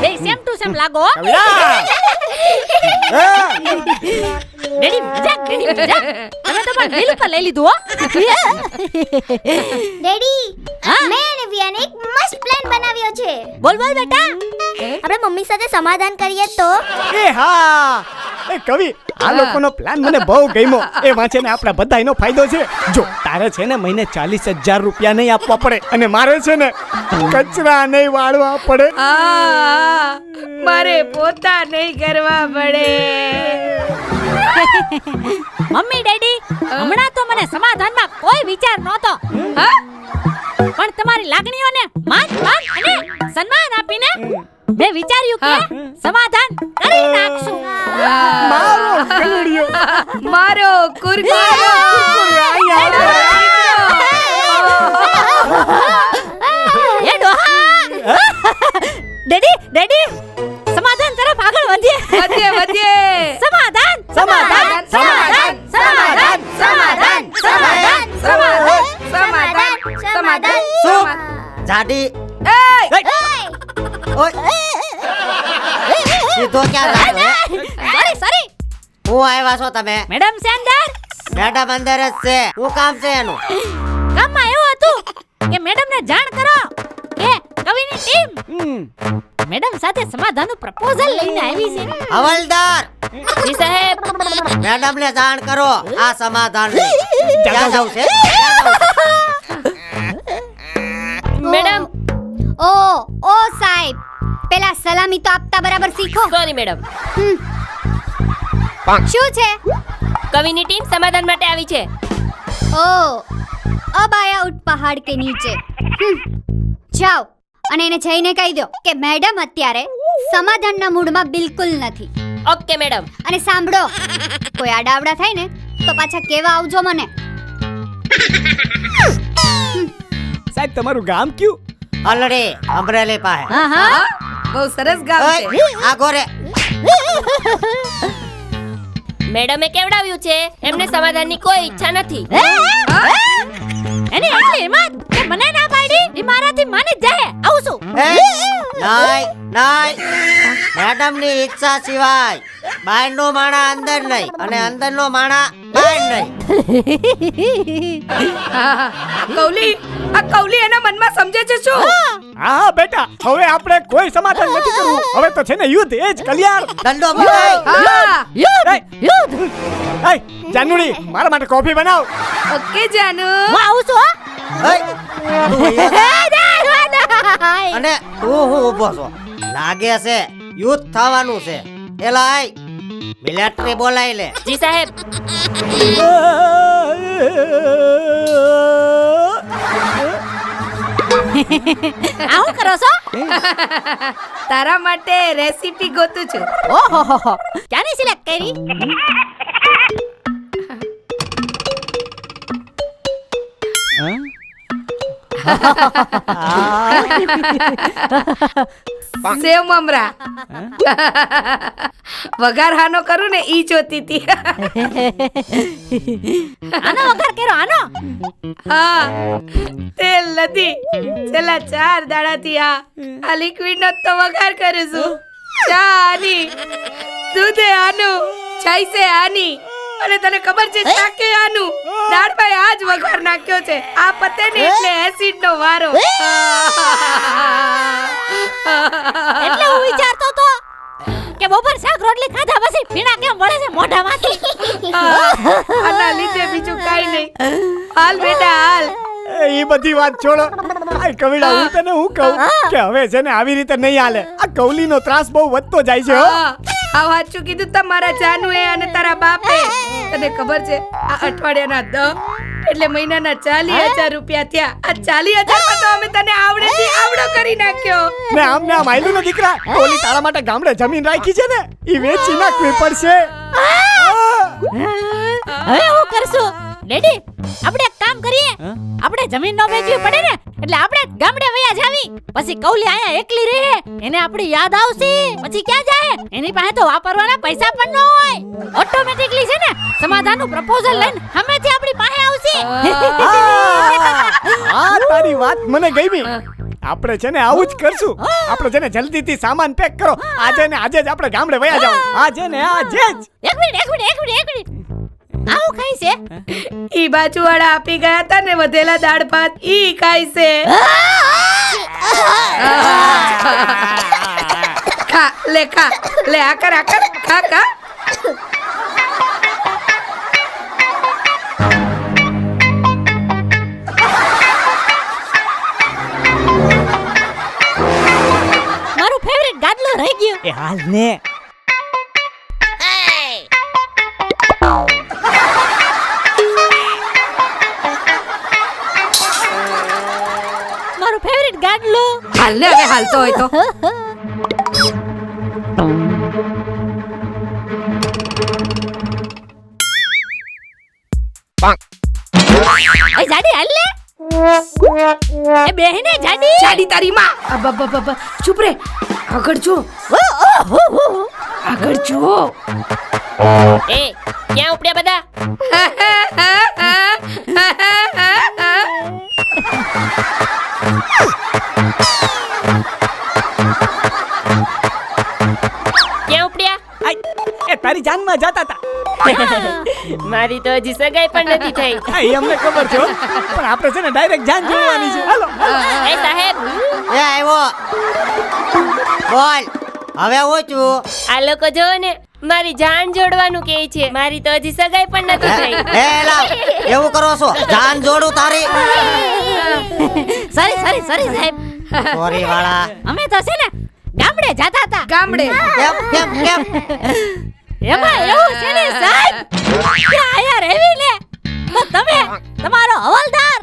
બે same to same લાગો. Daddy મજાક, ડેડી મજાક. તમે તો પણ દિલ પર લઈ લીધું હો. ડેડી, મેં અને વિયાને એક મસ્ત પ્લાન બનાવ્યો છે. બોલ બોલ બેટા. આપણે મમ્મી સાથે સમાધાન કરીએ તો? એ હા, એ કવિ, આ લોકોનો પ્લાન મને બહુ ગમ્યો. એ વાંચે ને આપણા બધાયનો ફાયદો છે. જો તારે છે ને મહિને 40,000 રૂપિયા નહીં આપવા પડે અને મારે છે ને કચરા નહીં વાળવા પડે. મારે પોતા નહીં કરવા પડે. મમ્મી ડેડી, હમણાં તો મને સમાધાનમાં કોઈ વિચાર નહોતો. પણ તમારી લાગણીઓને માન અને સન્માન આપીને મેં વિચાર્યું કે સમાધાન કરી નાખશું. મારો કલડિયો, મારો કુરકુરો. એ ડોહા. ડેડી સમાધાન તરફ આગળ વધીએ. વધીએ. સમાધાન. શું જાડી સીધો ક્યાં જાડો? સોરી. હું આવ્યા છો તમે? Madam sender. મેડમ અંદર જ છે. શું કામ છે એનું? કામમાં એવું હતું કે મેડમને જાણ કરો કે કવિની ટીમ મેડમ સાથે સમાધાનનું પ્રપોઝલ લઈને આવી છે. હવલદાર, જી સાહેબ. મેડમ ને જાણ કરો આ સમાધાન ક્યાં જવું છે? મેડમ. ઓ સાહેબ, પેલા સલામી તો આપતા બરાબર શીખો. Sorry madam. શું છે? કવિની ટીમ સમાધાન માટે આવી છે. ઓ અબ આયા ઉઠ પહાડ કે નીચે. જાઓ અને એને જઈને કહી દો કે મેડમ અત્યારે સમાધાનના મૂડમાં બિલકુલ નથી. Okay madam. અને સાંભળો, કોઈ આડાવડા થાય ને તો પાછા કેવા આવજો મને. સાહેબ તમારું ગામ કયું? અલડી અમરેલી પાસે. હા. બહુ સરસ ગામ છે. આ ગોરે મેડમે કેવડાવ્યું છે, એમને સમાધાનની કોઈ ઈચ્છા નથી. એની એટલી હિંમત કે મને ના પાડી, ઈ મારાથી માની જ જાય. આવું શું? નહીં મેડમ ની ઈચ્છા સિવાય બહાર નો માણા અંદર નહીં અને અંદર નો માણા બહાર નહીં. આ કૌલી એના મનમાં સમજે છે શું? હા બેટા, હવે આપણે કોઈ સમાધાન નથી કરવું. હવે તો છે ને યુદ્ધ, એ જ કલ્યાણ. દંડો મુકાય. યુદ્ધ. એ જાનુડી, મારા માટે કોફી બનાવ. ઓકે જાનુ. હું આવું છું હો. અને તું હું ઊભો છો? લાગે છે યુદ્ધ થવાનું છે. એલા મિલિટરી બોલાઈ લે. જી સાહેબ. આવું કરો છો? તારા માટે રેસીપી ગોતું છું. ઓહો ક્યાંની સિલેક્ટ કરી? સેવ મમરા. વઘાર હાનો કરું ને ઈ જોતી હતી. આનો વઘાર કર્યો આનો? હા, તેલ નથી. છેલ્લા 4 દાડાથી આ લિક્વિડ નો તો વઘાર કરું છું. ચા આની, દૂધ આનું, છાઈ છે આની, અને તને ખબર છે ચાકે આનું. દાળમાં આજ વઘાર નાખ્યો છે. આ પતે ને એટલે એસિડ નો વારો. એટલે હું વિચારતો તો કે બપોર શાક રોટલી ખાધા પછી પીણા કેમ વળે છે મોઢામાંથી. આના લીધે બીજું કાઈ નહીં. હાલ બેટા હાલ. એ બધી વાત છોડો. આ કવિડા, હું તને હું કહું કે હવે છે ને આવી રીતે નહીં હાલે. આ કૌલીનો ત્રાસ બહુ વધતો જાય છે હો. આ વાંચું કીધું તમારા જાનુએ અને તારા બાપે. તને ખબર છે આ અઠવાડિયાના 10 એટલે મહિનાના 40,000 રૂપિયા થયા. આ 40,000 માં તો અમે તને આવડેથી આવડો કરી નાખ્યો. ને આમ માયલું નો દીકરા, ઓલી તારા માટે ગામડે જમીન રાખી છે ને, ઈ વેચી નાખવી પડશે. હવે હું કરશું ડેડી? આપણે એક કામ કરીએ, આપણે જમીન નો વેચવી પડે ને એટલે આપણે ગામડે વયા જાવી. પછી કૌલી આયા એકલી રહે, એને આપણી યાદ આવશે. પછી ક્યાં જાય? એની પાસે તો વાપરવાના પૈસા પણ ન હોય. ઓટોમેટિકલી છે ને સમાધાનનું પ્રપોઝલ લઈને હમેથી આપણી પાસે આવશે. આ તારી વાત મને ગમી. આપણે છે ને આવું જ કરશું. આપણે છે ને જલ્દીથી સામાન પેક કરો. આજે ને આજે જ આપણે ગામડે વયા જાવ. આજે ને આજે જ. એક મિનિટ આવું ખાઈ છે ઈ બાજુવાળા આપી ગયા હતા ને વધેલા દાળ ભાત ઈ ખાય છે. ખા લે આ કર ખા. મારું ફેવરિટ ગાદલું રહી ગયું. એ હાલ ને. મારું ફેવરિટ ગાદલું. હાલ ને હવે હાલતો હોય તો. એ જાડી હાલ લે. એ બેહીને જાડી. ચાડી તારી માં. અબ ચૂપ રે. આગળ જો. આગળ જો. એ ક્યાં ઉપડ્યા બધા? ક્યાં ઉપડ્યા? એ તારી જાનમાં જતા હતા. મારી તો હજી સગાઈ પણ નથી થઈ. એ અમને ખબર છે હો. પણ આપણે છે ને ડાયરેક્ટ જાન જોડવાની છે. હાલો. એ સાહેબ એ આવ્યો બોલ હવે હું છું. આ લોકો જો ને મારી જાન જોડવાનું કહે છે. મારી તો હજી સગાઈ પણ નથી થઈ. એ લાવ એવું કરો છો જાન જોડું તારી. સોરી સાહેબ. સોરી વાળા. અમે તો છે ને ગામડે જતા હતા. ગામડે. કેમ એમાં એવું છે ને સાહેબ કે આયા રેવી ને તો તમે તમારો હવાલદાર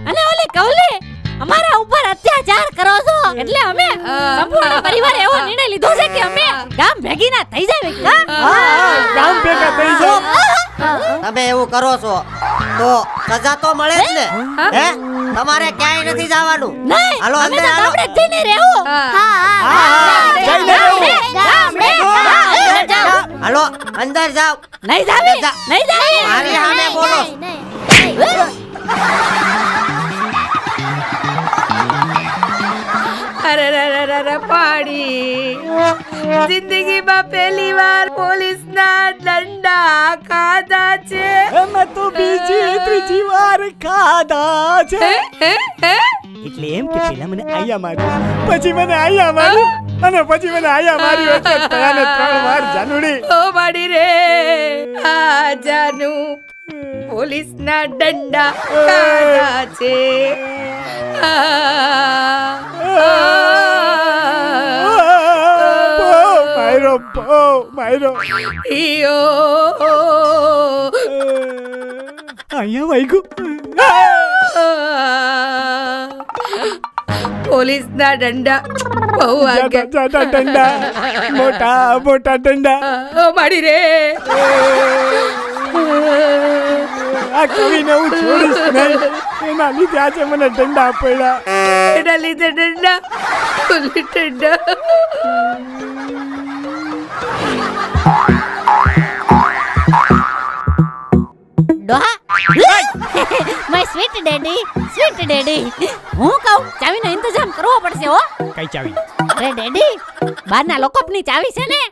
અને ઓલી કવલી અમારા ઉપર અત્યાચાર કરો છો. એટલે અમે સંપૂર્ણ પરિવારે એવો નિર્ણય લીધો છે કે અમે ગામ ભેગી ના થઈ જાવી. ગામ ભેગા થઈ જાઓ. તમે એવું કરો છો તો સજા તો મળે જ ને. હે તમારે ક્યાંય નથી જવાનું. નહીં હાલો અમે અંદર તો હાલો. ગામડે જ જઈને રહેવું. જઈને રહેવું. ગામડે જાઓ. હાલો અંદર જાઓ. નહીં જાવી. નહીં જાવી. મારી સામે બોલો. અરે પાડી. જિંદગીમાં પહેલી વાર પોલીસના દંડા ખાધા છે. અમે તો ત્રીજી વાર ખાધા છે. એટલે એમ કે પેલા મને આયા માર્યું, પછી મને આયા માર્યું અને પછી મને આયા માર્યું એટલે ત્રણે 3 વાર જાનુડી. ઓ પાડી રે આ જાનુ પોલીસના દંડા ખાધા છે. બહુ માર્યો. ઈયો અહીંયા વાગ્યું. પોલીસના દંડા બહુ વાગ્યા. જાડા ડંડા, મોટા ડંડા. ઓ માડી રે આ કવિને હું છોડીશ નહીં. એના લીધે આજે મને ડંડા પડ્યા. એના લીધે દંડા પોલીસ દંડા. ડોહા માય સ્વીટ ડેડી. હું કહું ચાવીનો ઇંતજામ કરવો પડશે હો. કઈ ચાવી? અરે ડેડી બહારના લોકઅપની ચાવી છે ને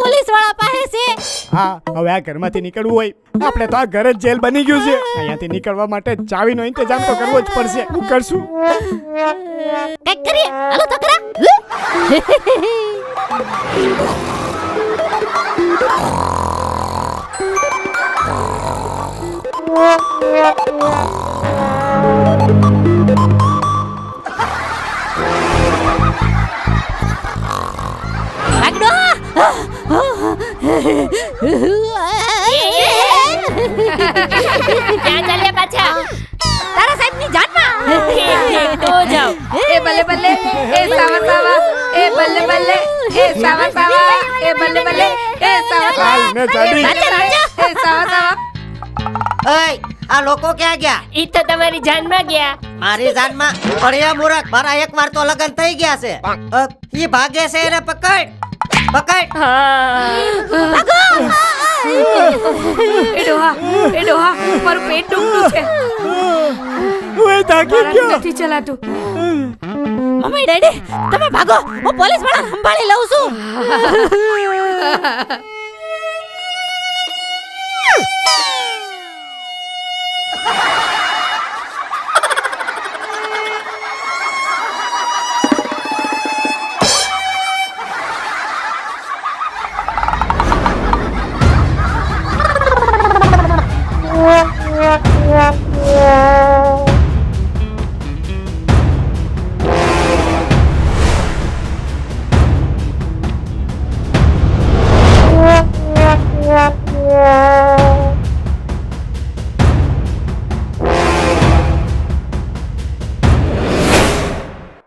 પોલીસ વાળા પાસે છે. હા હવે આ ઘરમાંથી નીકળવું હોય આપણે તો આ ઘર જ જેલ બની ગયું છે. અહીંયાથી નીકળવા માટે ચાવીનો ઇંતજામ તો કરવો જ પડશે. હું કરશું. કઈક કરીએ. હાલો તો કરા. વાગડો. ક્યાં ચાલ્યા પાછા? તારા સાહેબની જાનમાં. તો જાઓ. એ બલ્લે એ સાવા એ બલ્લે એ સાવા એ બલ્લે એ સાવા હાલ ને જાડી. રાજા. એ સાવા એય આ લોકો ક્યાં ગયા? ઈ તો તમારી જાનમાં ગયા. મારી જાનમાં પડ્યા મૂરખ. મારા એકવાર તો લગન થઈ ગયા છે. ઈ ભાગે છે એને પકડ. એ ડોહા મારું પેટ દુખતું છે. હું થાકી મારાથી ગયો. નથી ચલાતું. મમ્મી ડેડી તમે ભાગો હું પોલીસ વાળા સંભાળી લઉં છું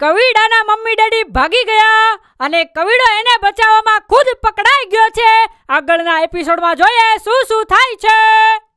કવિડાના મમ્મી ડેડી ભાગી ગયા અને કવિડો એને બચાવવામાં ખુદ પકડાઈ ગયો છે. આગળના એપિસોડમાં જોઈએ શું શું થાય છે.